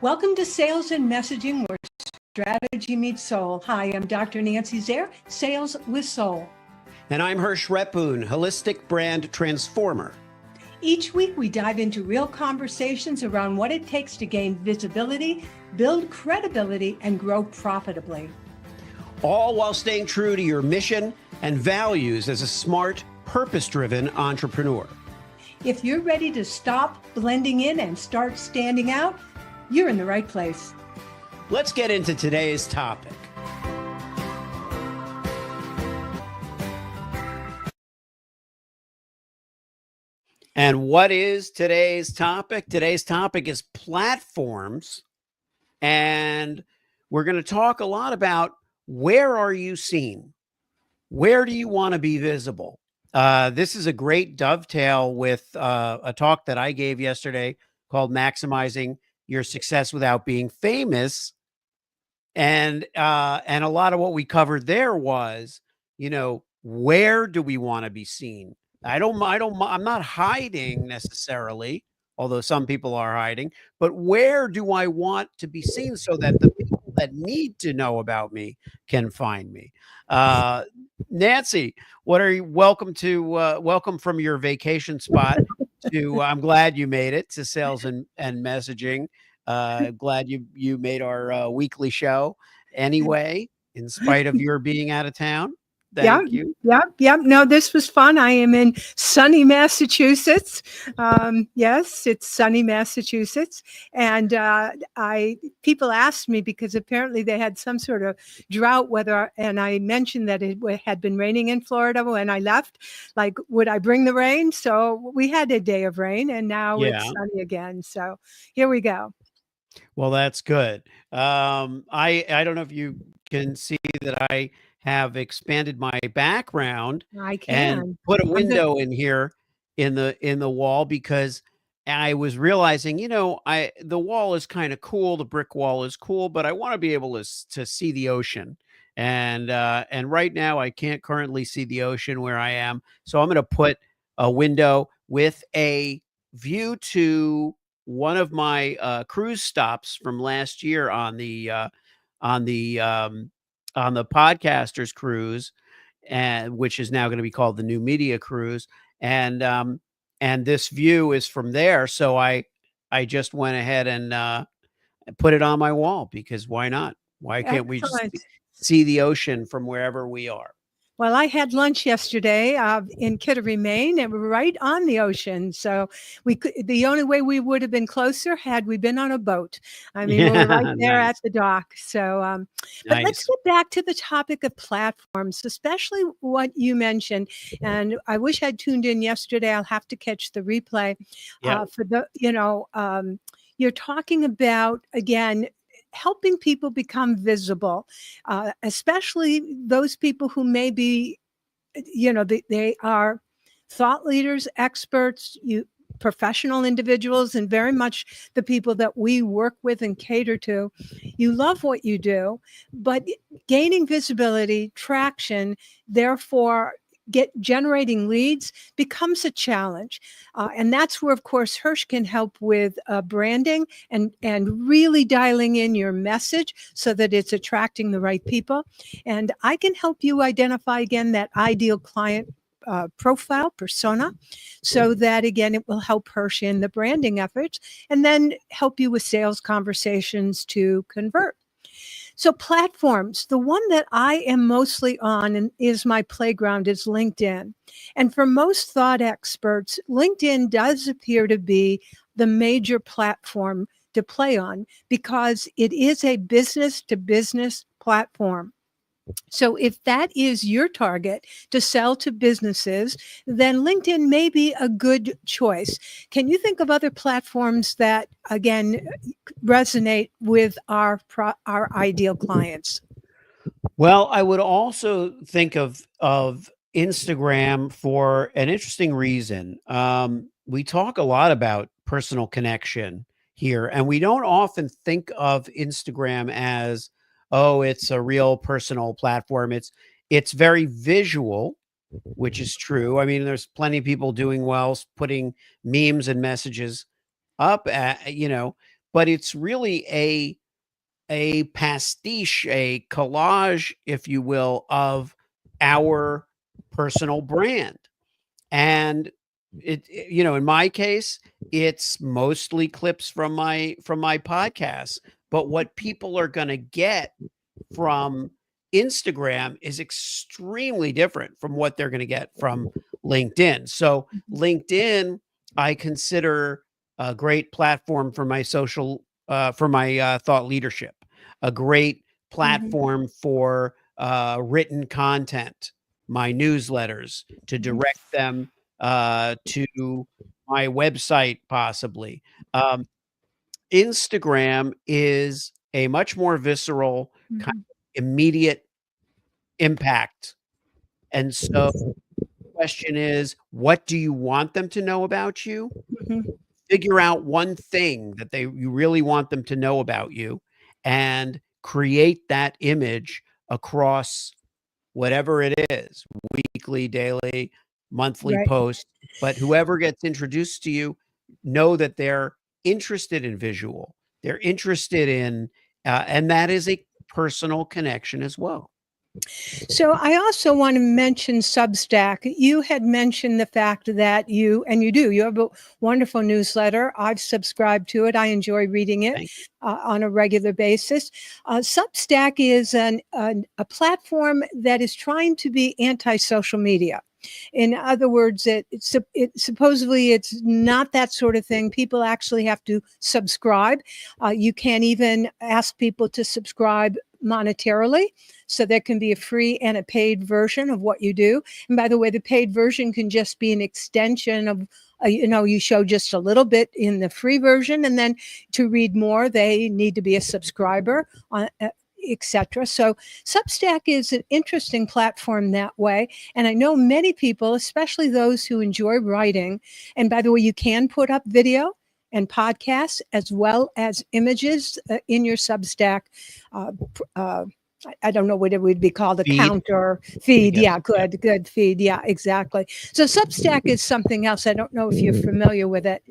Welcome to Sales and Messaging, where strategy meets soul. Hi, I'm Dr. Nancy Zare, Sales with Soul. And I'm Hirsch Repun, Holistic Brand Transformer. Each week, we dive into real conversations around what it takes to gain visibility, build credibility, and grow profitably. All while staying true to your mission and values as a smart, purpose-driven entrepreneur. If you're ready to stop blending in and start standing out, you're in the right place. Let's get into today's topic. And what is today's topic? Today's topic is platforms. And we're going to talk a lot about where are you seen? Where do you want to be visible? This is a great dovetail with a talk that I gave yesterday called Maximizing Your Success Without Being Famous. And a lot of what we covered there was, where do we want to be seen? I'm not hiding necessarily, although some people are hiding, but where do I want to be seen so that the people that need to know about me can find me? Nancy, welcome from your vacation spot to, I'm glad you made it to Sales and Messaging. Glad you made our weekly show anyway, in spite of your being out of town. Thank you. Yep. No, this was fun. I am in sunny Massachusetts. Yes, it's sunny Massachusetts. And people asked me because apparently they had some sort of drought weather. And I mentioned that it had been raining in Florida when I left. Like, would I bring the rain? So we had a day of rain and now it's sunny again. So here we go. Well, that's good. I don't know if you can see that I have expanded my background. I can. And put a window in here in the wall, because I was realizing, the wall is kind of cool. The brick wall is cool, but I want to be able to see the ocean. And right now I can't currently see the ocean where I am. So I'm going to put a window with a view to one of my cruise stops from last year on the Podcasters Cruise, and which is now going to be called the New Media Cruise. And this view is from there. So I just went ahead and put it on my wall, because why not? Why can't we just see the ocean from wherever we are? Well, I had lunch yesterday in Kittery, Maine, and we're right on the ocean. So the only way we would have been closer had we been on a boat. I mean, we're right there at the dock. So, but let's get back to the topic of platforms, especially what you mentioned. And I wish I'd tuned in yesterday. I'll have to catch the replay for the, you're talking about, again, helping people become visible, especially those people who may be, they are thought leaders, experts, professional individuals, and very much the people that we work with and cater to. You love what you do, but gaining visibility, traction, therefore generating leads becomes a challenge. And that's where, of course, Hirsch can help with branding and really dialing in your message so that it's attracting the right people. And I can help you identify, again, that ideal client profile persona, so that, again, it will help Hirsch in the branding efforts and then help you with sales conversations to convert. So platforms, the one that I am mostly on and is my playground is LinkedIn. And for most thought experts, LinkedIn does appear to be the major platform to play on because it is a business to business platform. So if that is your target to sell to businesses, then LinkedIn may be a good choice. Can you think of other platforms that, again, resonate with our ideal clients? Well, I would also think of Instagram for an interesting reason. We talk a lot about personal connection here, and we don't often think of Instagram as, oh, it's a real personal platform. It's very visual, which is true. I mean, there's plenty of people doing well, putting memes and messages up, but it's really a pastiche, a collage, if you will, of our personal brand. And in my case, it's mostly clips from my podcast. But what people are going to get from Instagram is extremely different from what they're going to get from LinkedIn. So LinkedIn, I consider a great platform for my for my thought leadership, a great platform for written content, my newsletters, to direct them to my website, possibly. Instagram is a much more visceral, kind of immediate impact. And so the question is, what do you want them to know about you? Figure out one thing that you really want them to know about you and create that image across whatever it is, weekly, daily, monthly Right. post. But whoever gets introduced to you, know that they're interested in visual. They're interested in, and that is a personal connection as well. So I also want to mention Substack. You had mentioned the fact that you have a wonderful newsletter. I've subscribed to it. I enjoy reading it on a regular basis. Substack is a platform that is trying to be anti-social media. In other words, supposedly it's not that sort of thing. People actually have to subscribe. You can't even ask people to subscribe monetarily. So there can be a free and a paid version of what you do. And by the way, the paid version can just be an extension of, you show just a little bit in the free version, and then to read more, they need to be a subscriber, etc. So Substack is an interesting platform that way. And I know many people, especially those who enjoy writing, and by the way, you can put up video and podcasts as well as images in your Substack. I don't know what it would be called, a counter feed. Yeah, good feed. Yeah, exactly. So Substack is something else. I don't know if you're familiar with it.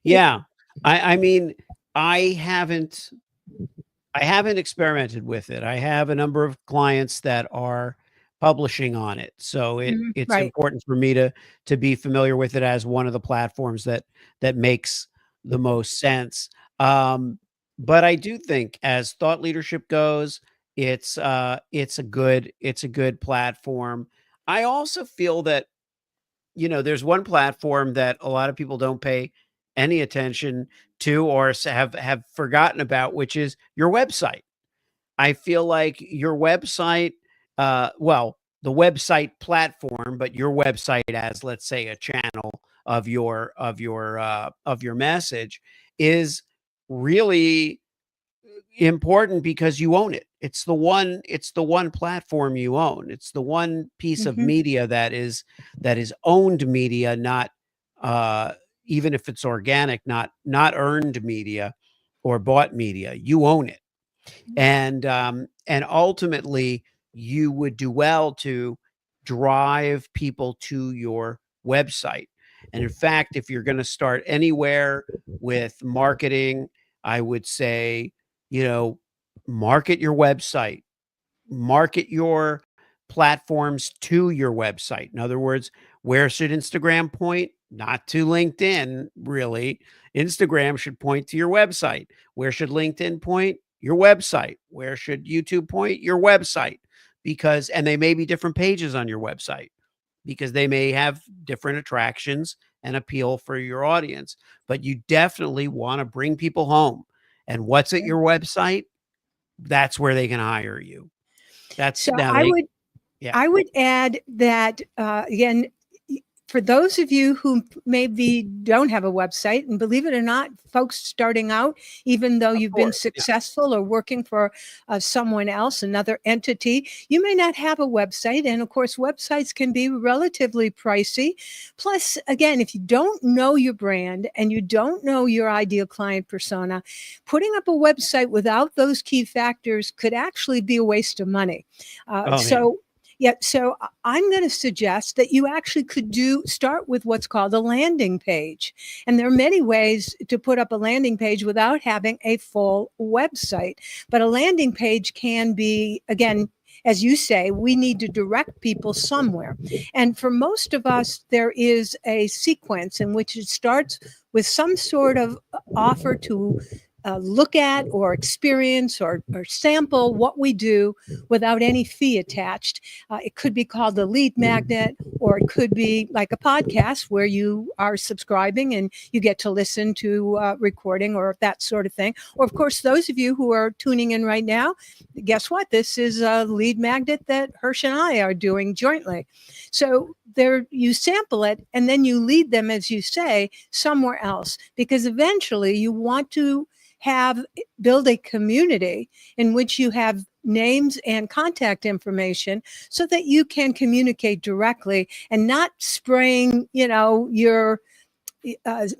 Yeah. I mean, I haven't experimented with it. I have a number of clients that are publishing on it. So it's important for me to be familiar with it as one of the platforms that makes the most sense. But I do think, as thought leadership goes, it's a good platform. I also feel that, there's one platform that a lot of people don't pay any attention to or have forgotten about, which is your website. I feel like your website, well, the website platform, but your website as, let's say, a channel of your message is really important because you own it. It's the one platform you own. It's the one piece of media that is owned media, not even if it's organic, not earned media or bought media. You own it. And ultimately you would do well to drive people to your website. And in fact, if you're going to start anywhere with marketing, I would say, market your website, market your platforms to your website. In other words, where should Instagram point? Not to LinkedIn, really. Instagram should point to your website. Where should LinkedIn point? Your website. Where should YouTube point? Your website. And they may be different pages on your website, because they may have different attractions and appeal for your audience. But you definitely want to bring people home. And what's at your website? That's where they can hire you. I would add that again, for those of you who maybe don't have a website, and believe it or not, folks starting out, even though you've been successful or working for someone else, another entity, you may not have a website. And of course, websites can be relatively pricey. Plus, again, if you don't know your brand and you don't know your ideal client persona, putting up a website without those key factors could actually be a waste of money. Yeah, so I'm going to suggest that you actually could start with what's called a landing page. And there are many ways to put up a landing page without having a full website. But a landing page can be, again, as you say, we need to direct people somewhere. And for most of us, there is a sequence in which it starts with some sort of offer to look at or experience or sample what we do without any fee attached. It could be called a lead magnet, or it could be like a podcast where you are subscribing and you get to listen to recording or that sort of thing. Or, of course, those of you who are tuning in right now, guess what? This is a lead magnet that Hirsch and I are doing jointly. So there, you sample it and then you lead them, as you say, somewhere else, because eventually you want to build a community in which you have names and contact information so that you can communicate directly and not spraying, your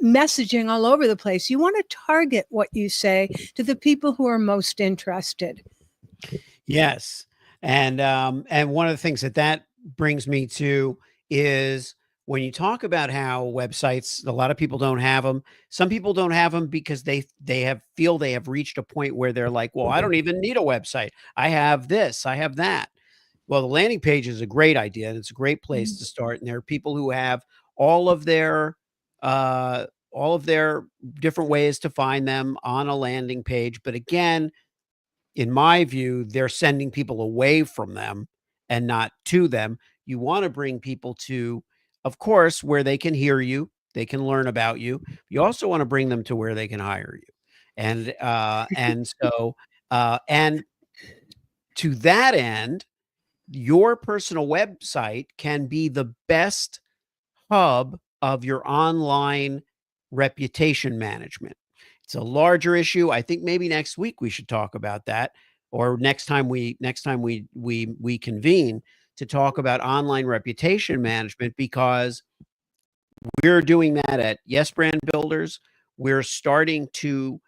messaging all over the place. You want to target what you say to the people who are most interested. Yes. And one of the things that brings me to is when you talk about how websites, a lot of people don't have them. Some people don't have them because they feel they have reached a point where they're like, well, I don't even need a website. I have this, I have that. Well, the landing page is a great idea and it's a great place to start. And there are people who have all of their different ways to find them on a landing page. But again, in my view, they're sending people away from them and not to them. You want to bring people to, of course, where they can hear you, they can learn about you. You also want to bring them to where they can hire you. And to that end, your personal website can be the best hub of your online reputation management. It's a larger issue. I think maybe next week we should talk about that, or next time we convene to talk about online reputation management, because we're doing that at Yes Brand Builders. We're starting to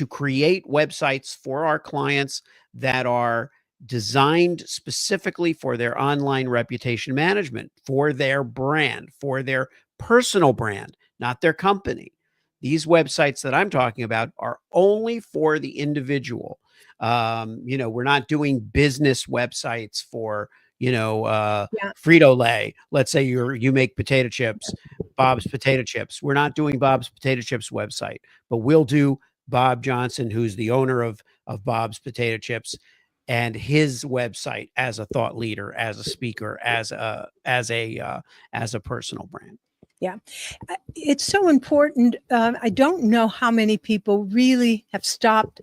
create websites for our clients that are designed specifically for their online reputation management, for their brand, for their personal brand, not their company. These websites that I'm talking about are only for the individual. We're not doing business websites for, Yeah. Frito-Lay. Let's say you make potato chips, Bob's Potato Chips. We're not doing Bob's Potato Chips website, but we'll do Bob Johnson, who's the owner of Bob's Potato Chips, and his website as a thought leader, as a speaker, as a personal brand. Yeah, it's so important. I don't know how many people really have stopped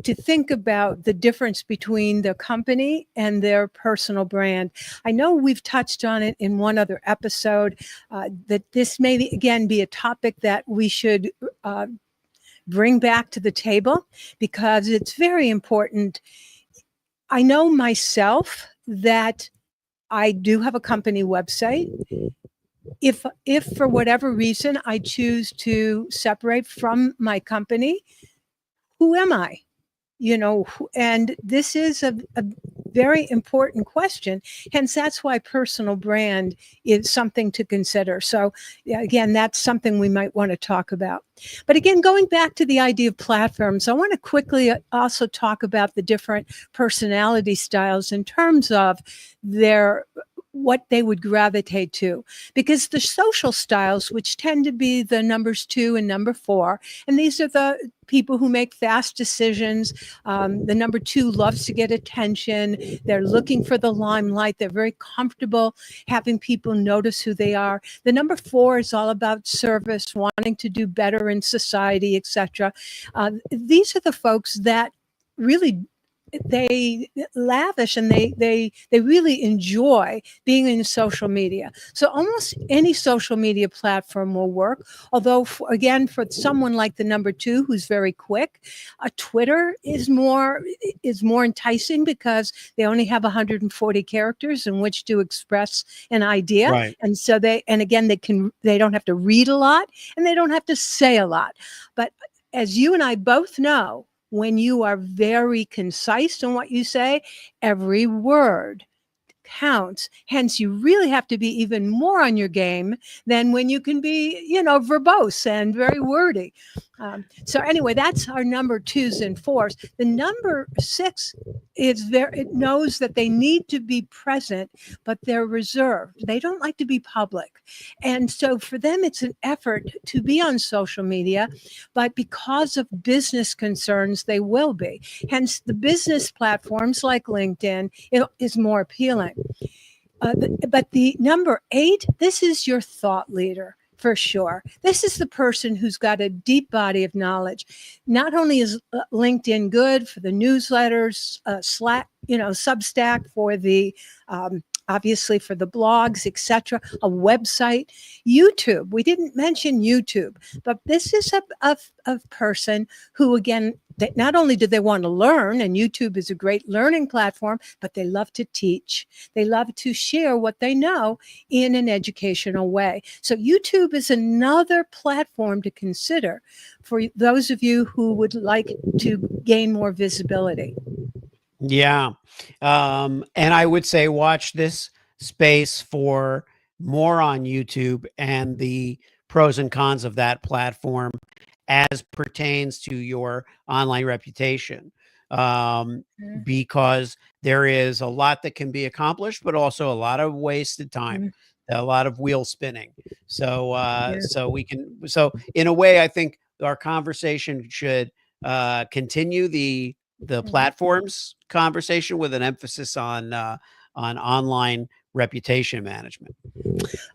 to think about the difference between their company and their personal brand. I know we've touched on it in one other episode, that this may, again, be a topic that we should bring back to the table because it's very important. I know myself that I do have a company website. If for whatever reason I choose to separate from my company, who am I? And this is a very important question. Hence, that's why personal brand is something to consider. So again, that's something we might want to talk about. But again, going back to the idea of platforms, I want to quickly also talk about the different personality styles in terms of what they would gravitate to, because the social styles, which tend to be the numbers 2 and number 4, and these are the people who make fast decisions. The number 2 loves to get attention. They're looking for the limelight. They're very comfortable having people notice who they are. The number 4 is all about service, wanting to do better in society, etc. These are the folks that really, they lavish and they really enjoy being in social media. So almost any social media platform will work. Although, again, for someone like the number 2 who's very quick, Twitter is more enticing because they only have 140 characters in which to express an idea. Right. And so they don't have to read a lot and they don't have to say a lot. But as you and I both know, when you are very concise in what you say, every word counts. Hence, you really have to be even more on your game than when you can be, verbose and very wordy. So anyway, that's our number 2s and 4s. The number 6 it knows that they need to be present, but they're reserved. They don't like to be public. And so for them, it's an effort to be on social media, but because of business concerns, they will be. Hence, the business platforms like LinkedIn is more appealing. But the number 8, this is your thought leader. For sure. This is the person who's got a deep body of knowledge. Not only is LinkedIn good for the newsletters, Slack, Substack for the obviously for the blogs, etc., a website, YouTube. We didn't mention YouTube, but this is a person who, again, not only do they want to learn, and YouTube is a great learning platform, but they love to teach. They love to share what they know in an educational way. So YouTube is another platform to consider for those of you who would like to gain more visibility. Yeah. And I would say watch this space for more on YouTube and the pros and cons of that platform as pertains to your online reputation. Because there is a lot that can be accomplished, but also a lot of wasted time, a lot of wheel spinning. So, so in a way, I think our conversation should continue the platforms conversation with an emphasis on online reputation management.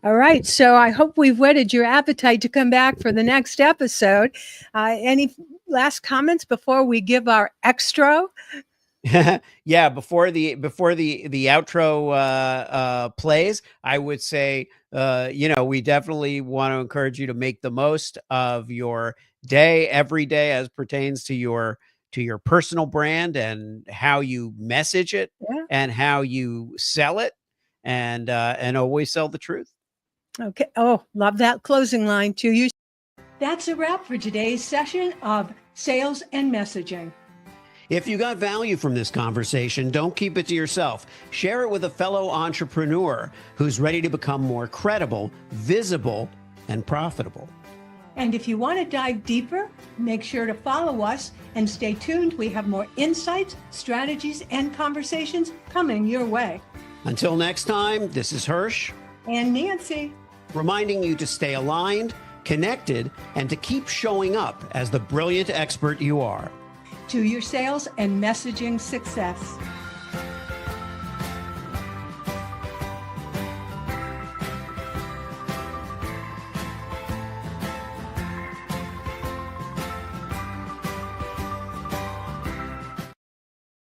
All right. So I hope we've whetted your appetite to come back for the next episode. Any last comments before we give our extra? Yeah, before the outro plays, I would say we definitely want to encourage you to make the most of your day every day as pertains to your personal brand and how you message it and how you sell it, and always sell the truth. Okay. Oh, love that closing line to you. That's a wrap for today's session of Sales and Messaging. If you got value from this conversation, don't keep it to yourself. Share it with a fellow entrepreneur who's ready to become more credible, visible, and profitable. And if you want to dive deeper, make sure to follow us and stay tuned. We have more insights, strategies, and conversations coming your way. Until next time, this is Hirsch and Nancy, reminding you to stay aligned, connected, and to keep showing up as the brilliant expert you are. To your sales and messaging success.